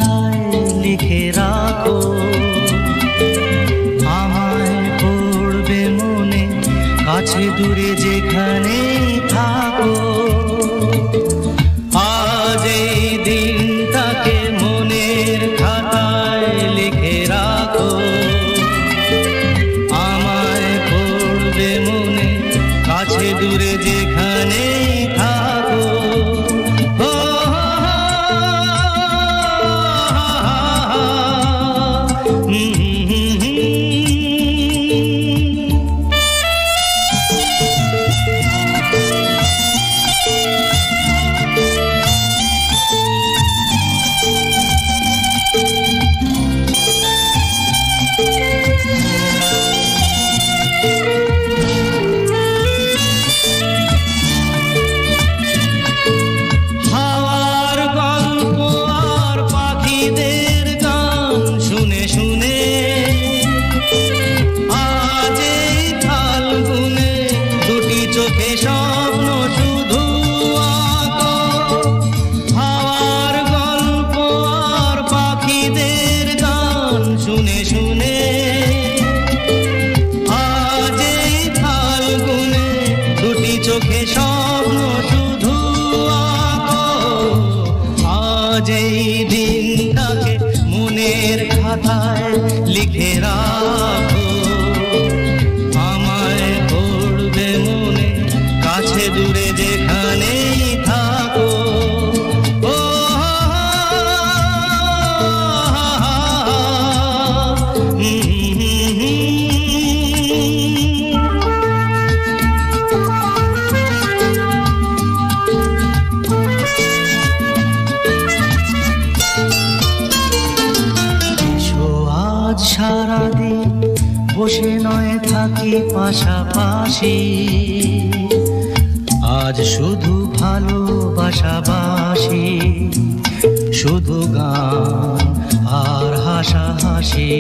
খাতায় লিখে রাখো, আমায় পড়বে মনে, কাছে দূরে যেখানে থাকো। আজ এই দিনটাকে মনের খাতায় লিখে রাখো, আমায় পড়বে মনে, কাছে দূরে যেখানে থাকো। চোখে স্বপ্ন শুধু আঁকো, হাওয়ার গল্প আর পাখিদের গান শুনে শুনে। আজ এই ফাল্গুনে দুটি চোখে স্বপ্ন শুধু আঁকো, আজ এই দিনটাকে মনের খাতায় লিখে রাখো, দূরে যেখানেই থাকো। এসো আজ সারাদিন বসে নয় থাকি পাশাপাশি, আজ শুধু ভালোবাসাবাসি, শুধু গান আর হাসাহাসি।